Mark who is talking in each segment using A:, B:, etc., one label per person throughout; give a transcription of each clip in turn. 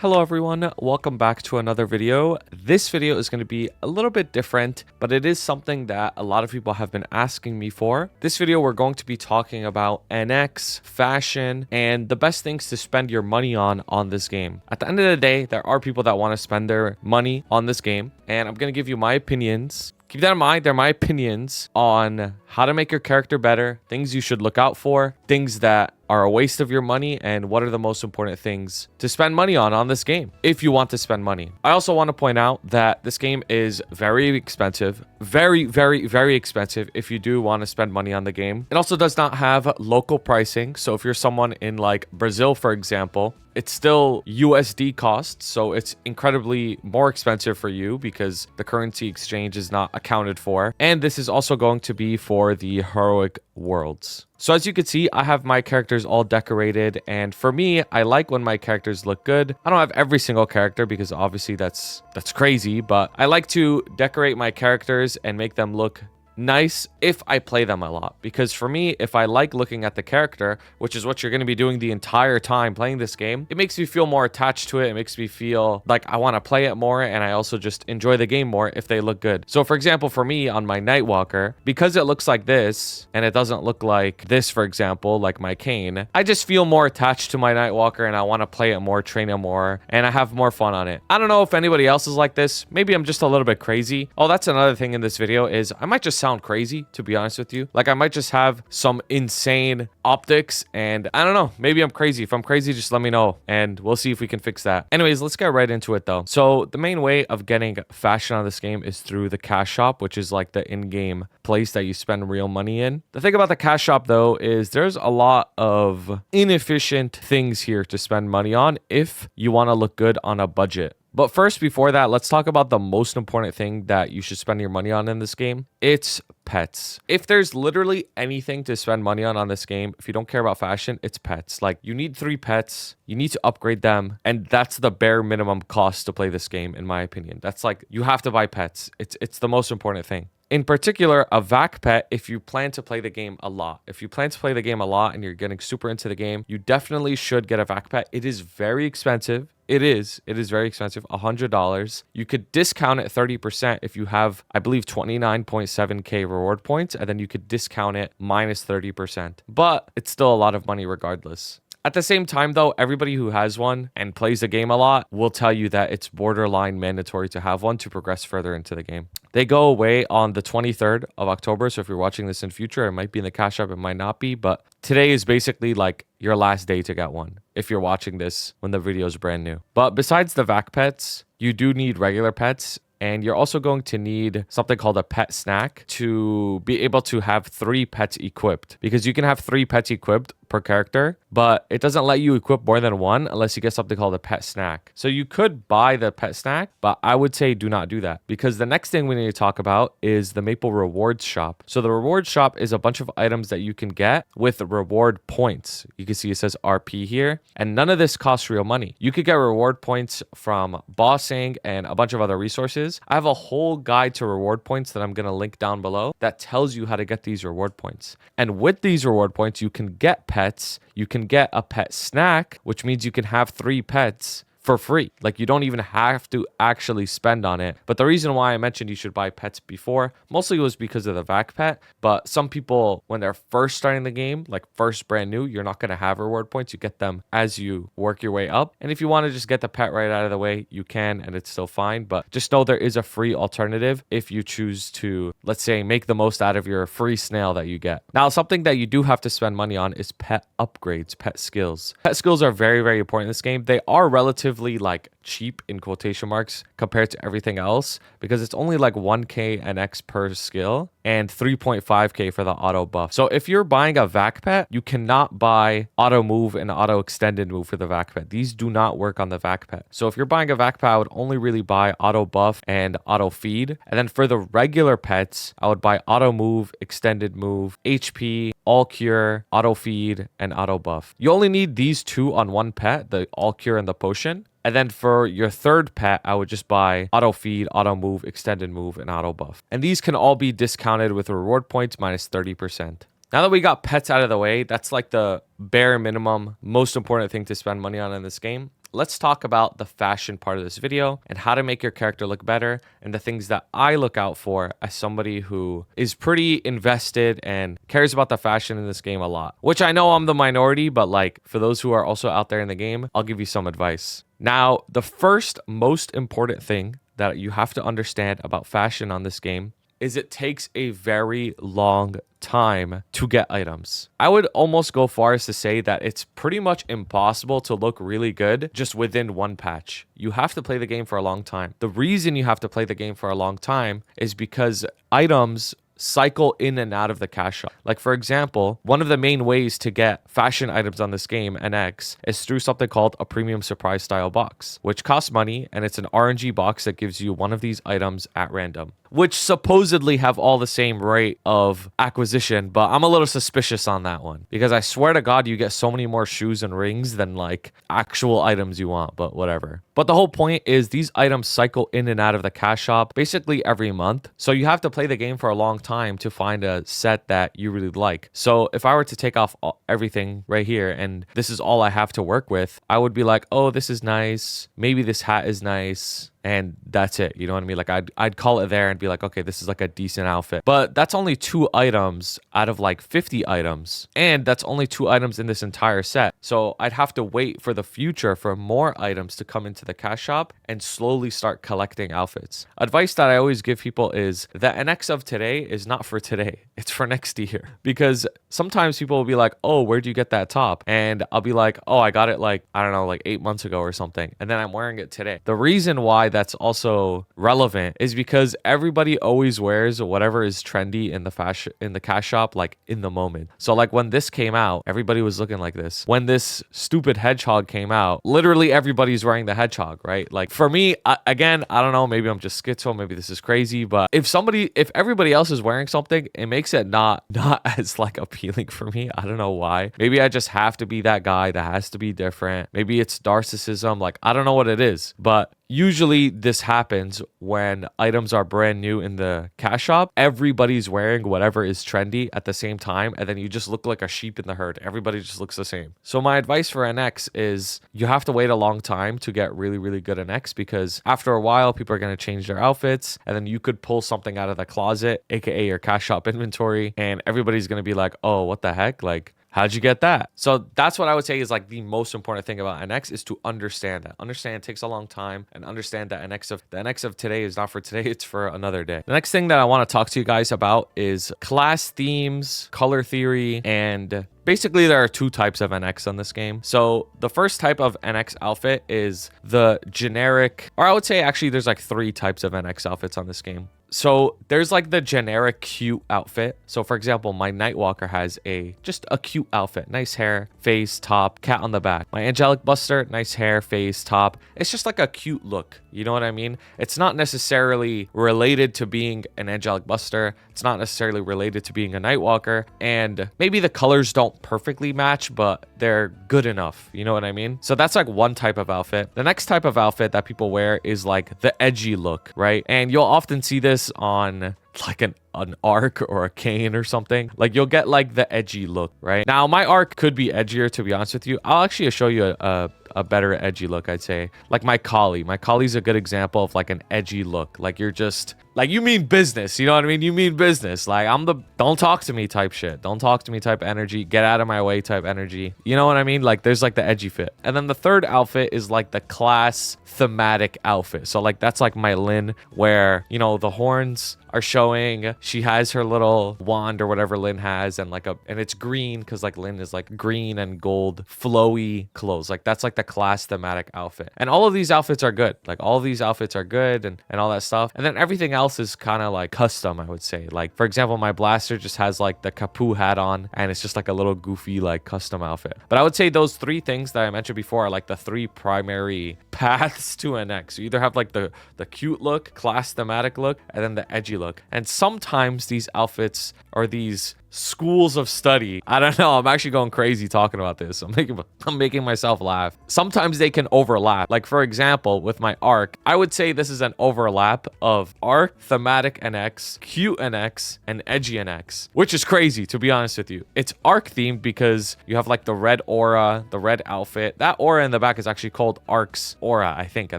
A: Hello everyone, welcome back to another video. This video is going to be a little bit different, but it is something that a lot of people have been asking me for. This video we're going to be talking about NX, fashion, and the best things to spend your money on this game. At the end of the day, there are people that want to spend their money on this game, and I'm going to give you my opinions. Keep that in mind, they're my opinions on how to make your character better, things you should look out for, things that are a waste of your money, and what are the most important things to spend money on this game if you want to spend money. I also want to point out that this game is very expensive, very expensive if you do want to spend money on the game. It also does not have local pricing, so if you're someone in like Brazil, for example, it's still USD costs, so it's incredibly more expensive for you because the currency exchange is not accounted for. And this is also going to be for the heroic worlds. So as you can see, I have my characters all decorated, and for me, I like when my characters look good. I don't have every single character because obviously that's crazy, but I like to decorate my characters and make them look nice if I play them a lot, because for me, if I like looking at the character, which is what you're going to be doing the entire time playing this game, it makes me feel more attached to it. It makes me feel like I want to play it more, and I also just enjoy the game more if they look good. So for example, for me on my Nightwalker, because it looks like this and it doesn't look like this, for example, like my Kane, I just feel more attached to my Nightwalker and I want to play it more, train it more, and I have more fun on it. I don't know if anybody else is like this. Maybe I'm just a little bit crazy. Oh, that's another thing in this video is I might just sound crazy, to be honest with you. Like I might just have some insane optics, and I don't know, maybe I'm crazy. If I'm crazy, just let me know and we'll see if we can fix that. Anyways, let's get right into it though. So the main way of getting fashion on this game is through the cash shop, which is like the in-game place that you spend real money in. The thing about the cash shop though is there's a lot of inefficient things here to spend money on if you want to look good on a budget. But first, before that, let's talk about the most important thing that you should spend your money on in this game. It's pets. If there's literally anything to spend money on this game, if you don't care about fashion, it's pets. Like, you need 3 pets, you need to upgrade them, and that's the bare minimum cost to play this game, in my opinion. That's like, you have to buy pets. It's the most important thing. In particular, a vac pet, if you plan to play the game a lot. If you plan to play the game a lot and you're getting super into the game, you definitely should get a vac pet. It is very expensive. It is very expensive, $100. You could discount it 30% if you have, I believe, 29.7k reward points, and then you could discount it minus 30%. But it's still a lot of money regardless. At the same time, though, everybody who has one and plays the game a lot will tell you that it's borderline mandatory to have one to progress further into the game. They go away on the 23rd of October, so if you're watching this in future, it might be in the cash app, it might not be, but today is basically like your last day to get one if you're watching this when the video is brand new. But besides the vac pets, you do need regular pets. And you're also going to need something called a pet snack to be able to have 3 pets equipped, because you can have 3 pets equipped per character, but it doesn't let you equip more than 1 unless you get something called a pet snack. So you could buy the pet snack, but I would say do not do that, because the next thing we need to talk about is the Maple Rewards shop. So the Rewards shop is a bunch of items that you can get with reward points. You can see it says RP here, and none of this costs real money. You could get reward points from bossing and a bunch of other resources. I have a whole guide to reward points that I'm going to link down below that tells you how to get these reward points. And with these reward points, you can get pets. You can get a pet snack, which means you can have 3 pets for free. Like, you don't even have to actually spend on it. But the reason why I mentioned you should buy pets before mostly was because of the vac pet. But some people, when they're first starting the game, like first brand new, you're not going to have reward points. You get them as you work your way up. And if you want to just get the pet right out of the way, you can, and it's still fine. But just know there is a free alternative if you choose to, let's say, make the most out of your free snail that you get. Now, something that you do have to spend money on is pet upgrades, pet skills. Pet skills are very important in this game. They are relatively like cheap in quotation marks compared to everything else, because it's only like 1k NX per skill and 3.5k for the auto buff. So if you're buying a vac pet, you cannot buy auto move and auto extended move for the vac pet. These do not work on the vac pet. So if you're buying a vac pet, I would only really buy auto buff and auto feed. And then for the regular pets, I would buy auto move, extended move, HP, all cure, auto feed, and auto buff. You only need these 2 on one pet, the all cure and the potion. And then for your third pet, I would just buy auto feed, auto move, extended move, and auto buff. And these can all be discounted with reward points minus 30%. Now that we got pets out of the way, that's like the bare minimum, most important thing to spend money on in this game. let's talk about the fashion part of this video and how to make your character look better and the things that I look out for as somebody who is pretty invested and cares about the fashion in this game a lot. Which I know I'm the minority, but like for those who are also out there in the game, I'll give you some advice. Now, the first most important thing that you have to understand about fashion on this game is it takes a very long time to get items. I would almost go far as to say that it's pretty much impossible to look really good just within one patch. You have to play the game for a long time. The reason you have to play the game for a long time is because items cycle in and out of the cash shop. Like for example, one of the main ways to get fashion items on this game, NX, is through something called a premium surprise style box, which costs money, and it's an RNG box that gives you one of these items at random, which supposedly have all the same rate of acquisition, but I'm a little suspicious on that one because I swear to God, you get so many more shoes and rings than like actual items you want, but whatever. But the whole point is these items cycle in and out of the cash shop basically every month. So you have to play the game for a long time to find a set that you really like. So if I were to take off everything right here and this is all I have to work with, I would be like, oh, this is nice. Maybe this hat is nice. And that's it. You know what I mean? Like I'd call it there and be like, okay, this is like a decent outfit. But that's only 2 items out of like 50 items. And that's only 2 items in this entire set. So I'd have to wait for the future for more items to come into the cash shop and slowly start collecting outfits. Advice that I always give people is the NX of today is not for today. It's for next year. Because sometimes people will be like, oh, where'd you get that top? And I'll be like, oh, I got it like, I don't know, like 8 months ago or something. And then I'm wearing it today. The reason why that's also relevant is because everybody always wears whatever is trendy in the fashion in the cash shop, like in the moment. So like when this came out, everybody was looking like this. When this stupid hedgehog came out, literally everybody's wearing the hedgehog, right? Like for me, I don't know, maybe I'm just schizo, maybe this is crazy, but if everybody else is wearing something, it makes it not as like appealing for me. I don't know why. Maybe I just have to be that guy that has to be different. Maybe it's narcissism. Like I don't know what it is, but usually this happens when items are brand new in the cash shop. Everybody's wearing whatever is trendy at the same time, and then you just look like a sheep in the herd. Everybody just looks the same. So my advice for NX is you have to wait a long time to get really, really good NX, because after a while, people are going to change their outfits, and then you could pull something out of the closet, aka your cash shop inventory, and everybody's going to be like, oh, what the heck? Like, how'd you get that? So that's what I would say is like the most important thing about NX is to understand that. Understand it takes a long time, and understand that the NX of today is not for today, it's for another day. The next thing that I want to talk to you guys about is class themes, color theory, and basically there are 2 types of NX on this game. So the first type of NX outfit is the generic, or I would say actually there's like 3 types of NX outfits on this game. So there's like the generic cute outfit. So for example, my Nightwalker has just a cute outfit. Nice hair, face, top, cat on the back. My Angelic Buster, nice hair, face, top. It's just like a cute look. You know what I mean? It's not necessarily related to being an Angelic Buster. It's not necessarily related to being a Nightwalker. And maybe the colors don't perfectly match, but they're good enough. You know what I mean? So that's like one type of outfit. The next type of outfit that people wear is like the edgy look, right? And you'll often see this on like an arc or a cane or something. Like you'll get like the edgy look, right? Now my arc could be edgier, to be honest with you. I'll actually show you a better edgy look, I'd say. Like my Collie. My Collie's a good example of like an edgy look. Like you're just like, you mean business, you know what I mean? You mean business. Like I'm the don't talk to me type shit. Don't talk to me type energy. Get out of my way type energy. You know what I mean? Like there's like the edgy fit. And then the third outfit is like the class thematic outfit. So like that's like my Lynn, where, you know, the horns are showing. She has her little wand or whatever Lynn has, and it's green because like Lynn is like green and gold flowy clothes. Like that's like the class thematic outfit. And all of these outfits are good. Like all of these outfits are good and all that stuff. And then everything else is kind of like custom, I would say. Like for example, my Blaster just has like the Kapu hat on, and it's just like a little goofy like custom outfit. But I would say those 3 things that I mentioned before are like the 3 primary paths to an X. You either have like the cute look, class thematic look, and then the edgy look. And sometimes these outfits or these schools of study. I don't know. I'm actually going crazy talking about this. I'm making myself laugh. Sometimes they can overlap. Like for example, with my arc, I would say this is an overlap of arc, thematic NX, cute NX, and edgy NX, which is crazy to be honest with you. It's arc themed because you have like the red aura, the red outfit. That aura in the back is actually called Arc's aura, I think. I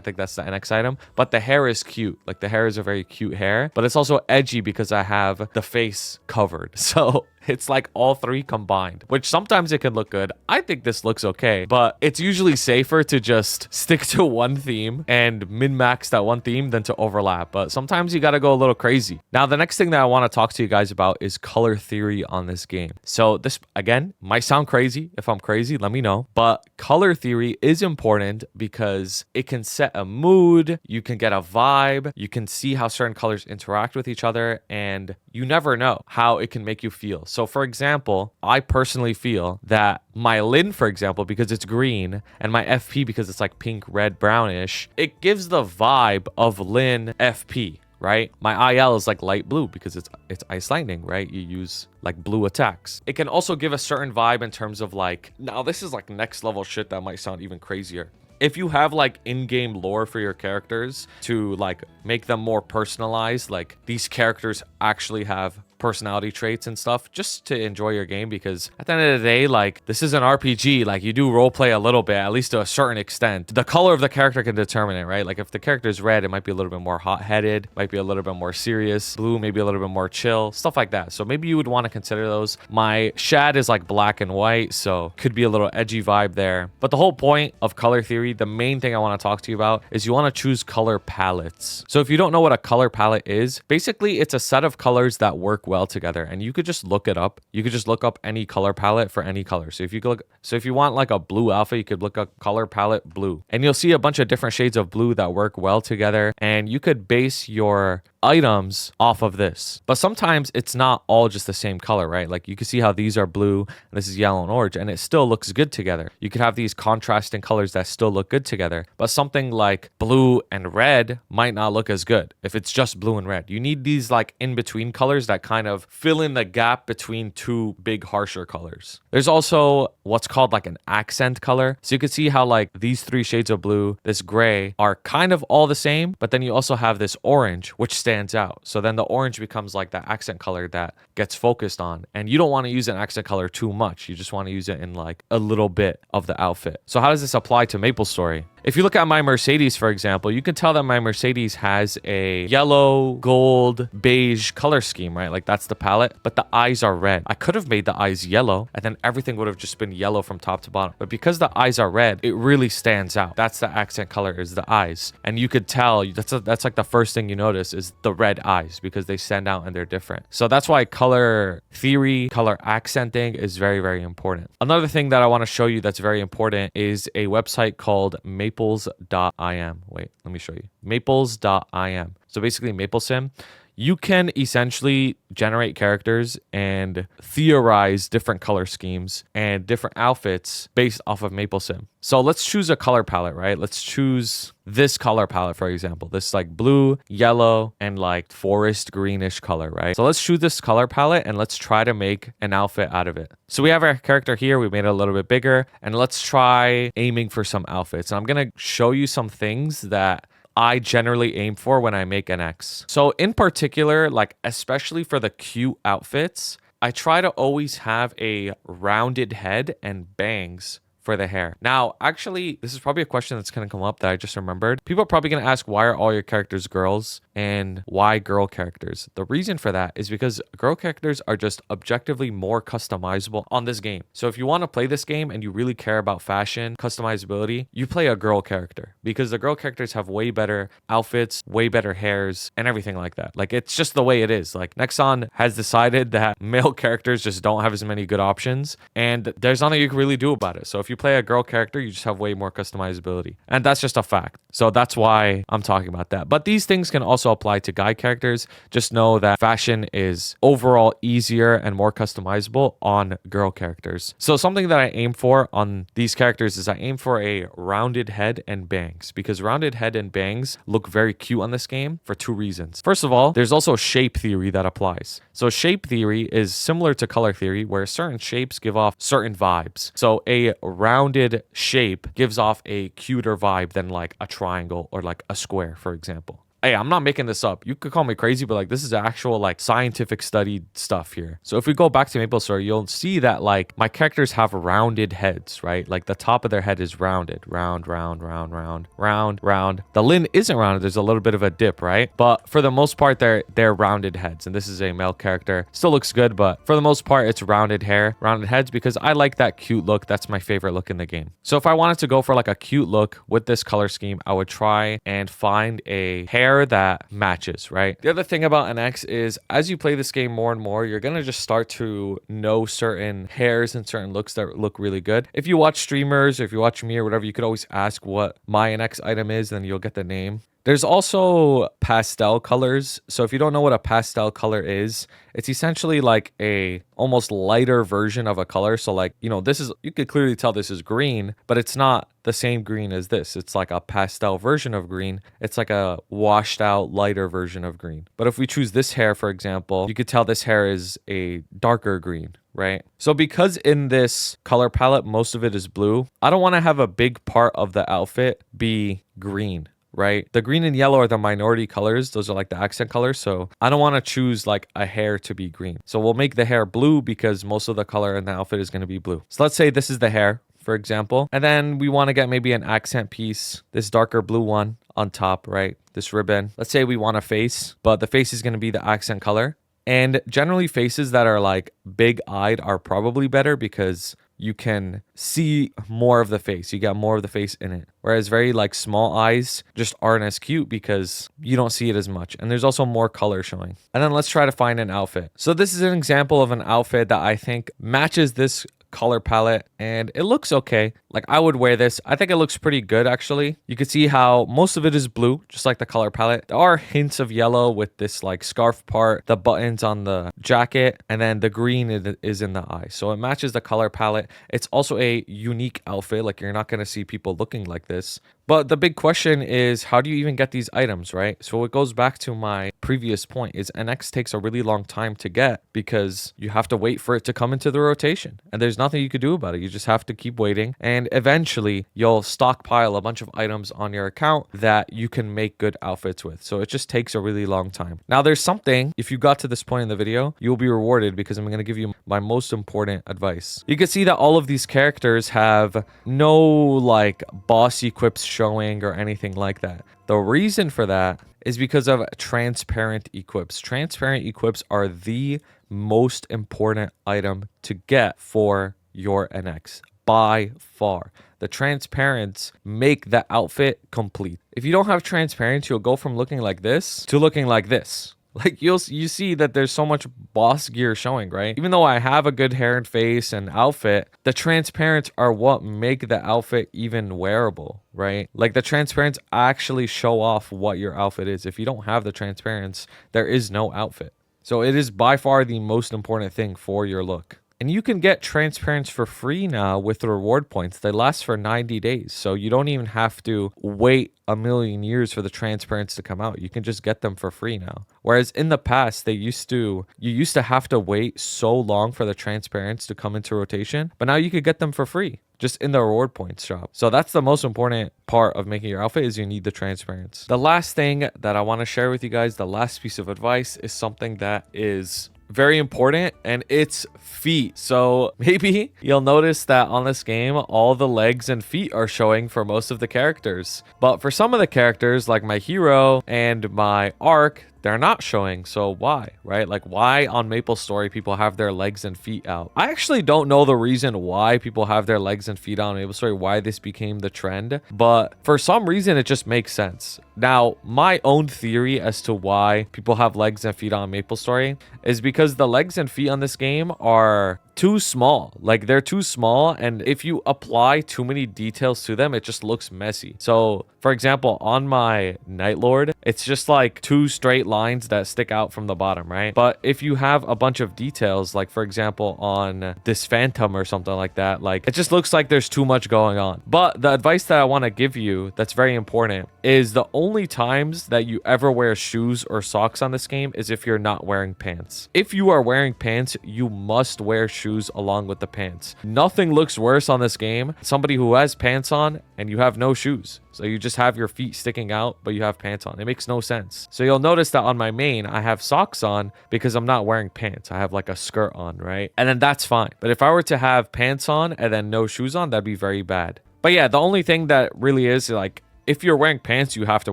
A: think that's the NX item. But the hair is cute. Like the hair is a very cute hair, but it's also edgy because I have the face covered. So it's like all three combined, which sometimes it can look good. I think this looks okay, but it's usually safer to just stick to one theme and min-max that one theme than to overlap. But sometimes you got to go a little crazy. Now, the next thing that I want to talk to you guys about is color theory on this game. So this, again, might sound crazy. If I'm crazy, let me know. But color theory is important because it can set a mood. You can get a vibe. You can see how certain colors interact with each other, and you never know how it can make you feel. So for example, I personally feel that my Lin, for example, because it's green, and my FP because it's like pink, red, brownish, it gives the vibe of Lin FP, right? My IL is like light blue because it's Ice Lightning, right? You use like blue attacks. It can also give a certain vibe in terms of like, now this is like next level shit that might sound even crazier. If you have like in-game lore for your characters to like make them more personalized, like these characters actually have personality traits and stuff just to enjoy your game, because at the end of the day, like this is an RPG, like you do role play a little bit, at least to a certain extent. The color of the character can determine it, right? Like if the character is red, it might be a little bit more hot-headed, might be a little bit more serious. Blue, maybe a little bit more chill, stuff like that. So maybe you would want to consider those. My Shad is like black and white, so could be a little edgy vibe there. But the whole point of color theory, the main thing I want to talk to you about is you want to choose color palettes. So if you don't know what a color palette is, basically it's a set of colors that work well together, and you could just look it up. You could just look up any color palette for any color. So if you want like a blue alpha, you could look up color palette blue, and you'll see a bunch of different shades of blue that work well together, and you could base your items off of this. But sometimes it's not all just the same color, right? Like you can see how these are blue and this is yellow and orange, and it still looks good together. You could have these contrasting colors that still look good together, but something like blue and red might not look as good if it's just blue and red. You need these like in-between colors that kind of fill in the gap between two big harsher colors. There's also what's called like an accent color. So you can see how like these three shades of blue, this gray, are kind of all the same, but then you also have this orange, which stands out. So then the orange becomes like that accent color that gets focused on. And you don't want to use an accent color too much. You just want to use it in like a little bit of the outfit. So how does this apply to MapleStory? If you look at my Mercedes, for example, you can tell that my Mercedes has a yellow, gold, beige color scheme, right? Like that's the palette, but the eyes are red. I could have made the eyes yellow and then everything would have just been yellow from top to bottom. But because the eyes are red, it really stands out. That's the accent color, is the eyes. And you could tell, that's like the first thing you notice is the red eyes, because they stand out and they're different. So that's why color theory, color accenting is very, very important. Another thing that I want to show you that's very important is a website called maples.im. Wait, let me show you. Maples.im. So basically MapleSim. You can essentially generate characters and theorize different color schemes and different outfits based off of MapleSim. So let's choose a color palette, right? Let's choose this color palette, for example, this like blue, yellow, and like forest greenish color, right? So let's choose this color palette and let's try to make an outfit out of it. So we have our character here. We made it a little bit bigger, and let's try aiming for some outfits. And I'm going to show you some things that I generally aim for when I make an X. So in particular, like especially for the cute outfits, I try to always have a rounded head and bangs for the hair. Now, actually, this is probably a question that's going to come up that I just remembered. People are probably going to ask, why are all your characters girls and why girl characters? The reason for that is because girl characters are just objectively more customizable on this game. So if you want to play this game and you really care about fashion, customizability, you play a girl character, because the girl characters have way better outfits, way better hairs, and everything like that. Like, it's just the way it is. Like, Nexon has decided that male characters just don't have as many good options, and there's nothing you can really do about it. So if you you play a girl character, you just have way more customizability. And that's just a fact. So that's why I'm talking about that. But these things can also apply to guy characters. Just know that fashion is overall easier and more customizable on girl characters. So something that I aim for on these characters is I aim for a rounded head and bangs, because rounded head and bangs look very cute on this game for two reasons. First of all, there's also shape theory that applies. So shape theory is similar to color theory, where certain shapes give off certain vibes. So a rounded shape gives off a cuter vibe than like a triangle or like a square, for example. Hey, I'm not making this up. You could call me crazy, but like this is actual like scientific studied stuff here. So if we go back to MapleStory, you'll see that like my characters have rounded heads, right? Like the top of their head is rounded. Round, round, round, round, round, round. The lid isn't rounded. There's a little bit of a dip, right? But for the most part, they're rounded heads. And this is a male character. Still looks good, but for the most part, it's rounded hair, rounded heads, because I like that cute look. That's my favorite look in the game. So if I wanted to go for like a cute look with this color scheme, I would try and find a hair that matches, right? The other thing about NX is as you play this game more and more, you're gonna just start to know certain hairs and certain looks that look really good. If you watch streamers or if you watch me or whatever, you could always ask what my NX item is, then you'll get the name. There's also pastel colors. So if you don't know what a pastel color is, it's essentially like a almost lighter version of a color. So like, you know, this is, you could clearly tell this is green, but it's not the same green as this. It's like a pastel version of green. It's like a washed out lighter version of green. But if we choose this hair, for example, you could tell this hair is a darker green, right? So because in this color palette, most of it is blue, I don't want to have a big part of the outfit be green, right? The green and yellow are the minority colors. Those are like the accent colors. So I don't want to choose like a hair to be green. So we'll make the hair blue because most of the color in the outfit is going to be blue. So let's say this is the hair, for example. And then we want to get maybe an accent piece, this darker blue one on top, right? This ribbon. Let's say we want a face, but the face is going to be the accent color. And generally faces that are like big-eyed are probably better because you can see more of the face. You got more of the face in it. Whereas very like small eyes just aren't as cute because you don't see it as much. And there's also more color showing. And then let's try to find an outfit. So this is an example of an outfit that I think matches this color palette and it looks okay. Like I would wear this. I think it looks pretty good actually. You can see how most of it is blue, just like the color palette. There are hints of yellow with this like scarf part, the buttons on the jacket, and then the green is in the eye. So it matches the color palette. It's also a unique outfit. Like you're not going to see people looking like this. But the big question is, how do you even get these items, right? So it goes back to my previous point is NX takes a really long time to get because you have to wait for it to come into the rotation. And there's nothing you could do about it. You just have to keep waiting. And eventually you'll stockpile a bunch of items on your account that you can make good outfits with. So it just takes a really long time. Now there's something, if you got to this point in the video, you'll be rewarded because I'm going to give you my most important advice. You can see that all of these characters have no like boss equips showing or anything like that. The reason for that is because of transparent equips. Transparent equips are the most important item to get for your NX by far. The transparents make the outfit complete. If you don't have transparents, you'll go from looking like this to looking like this. Like you see that there's so much boss gear showing, right? Even though I have a good hair and face and outfit, the transparents are what make the outfit even wearable, right? Like the transparents actually show off what your outfit is. If you don't have the transparents, there is no outfit. So it is by far the most important thing for your look. And you can get transparents for free now with the reward points. They last for 90 days. So you don't even have to wait a million years for the transparents to come out. You can just get them for free now. Whereas in the past, you used to have to wait so long for the transparents to come into rotation. But now you could get them for free just in the reward points shop. So that's the most important part of making your outfit is you need the transparents. The last thing that I want to share with you guys, the last piece of advice is something that is very important, and it's feet. So maybe you'll notice that on this game, all the legs and feet are showing for most of the characters. But for some of the characters, like my hero and my arc, they're not showing. So why, right? Like why on MapleStory people have their legs and feet out? I actually don't know the reason why people have their legs and feet out on MapleStory, why this became the trend, but for some reason it just makes sense. Now, my own theory as to why people have legs and feet on MapleStory is because the legs and feet on this game are too small. Like they're too small, and if you apply too many details to them, it just looks messy. So for example, on my Night Lord, it's just like two straight lines that stick out from the bottom, right? But if you have a bunch of details, like for example on this Phantom or something like that, like it just looks like there's too much going on. But the advice that I want to give you that's very important is the only times that you ever wear shoes or socks on this game is if you're not wearing pants. If you are wearing pants, you must wear shoes along with the pants. Nothing looks worse on this game. Somebody who has pants on and you have no shoes. So you just have your feet sticking out, but you have pants on. It makes no sense. So you'll notice that on my main, I have socks on because I'm not wearing pants. I have like a skirt on, right? And then that's fine. But if I were to have pants on and then no shoes on, that'd be very bad. But yeah, the only thing that really is like, if you're wearing pants, you have to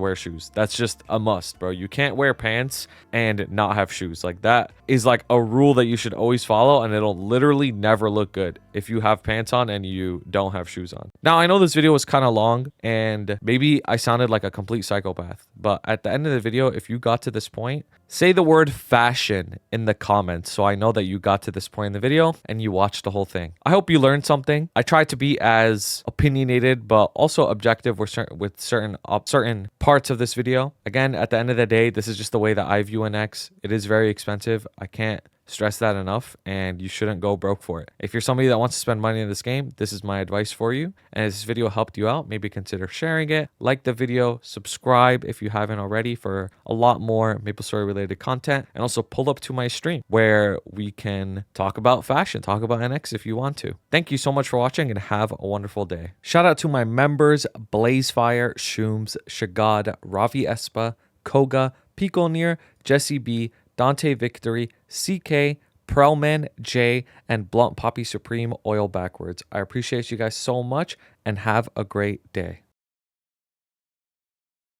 A: wear shoes. That's just a must, bro. You can't wear pants and not have shoes. Like that is like a rule that you should always follow, and it'll literally never look good if you have pants on and you don't have shoes on. Now, I know this video was kind of long and maybe I sounded like a complete psychopath, but at the end of the video, if you got to this point, say the word fashion in the comments so I know that you got to this point in the video and you watched the whole thing. I hope you learned something. I tried to be as opinionated but also objective with certain parts of this video. Again, at the end of the day, this is just the way that I view NX. It is very expensive. I can't stress that enough, and you shouldn't go broke for it. If you're somebody that wants to spend money in this game, this is my advice for you. And if this video helped you out, maybe consider sharing it, like the video, subscribe if you haven't already for a lot more MapleStory related content, and also pull up to my stream where we can talk about fashion, talk about NX if you want to. Thank you so much for watching and have a wonderful day. Shout out to my members, Blazefire, Shooms, Shagad, Ravi Espa, Koga, Piconir, Jesse B, Dante Victory, CK, Prelman, J, and Blunt Poppy Supreme Oil Backwards. I appreciate you guys so much and have a great day.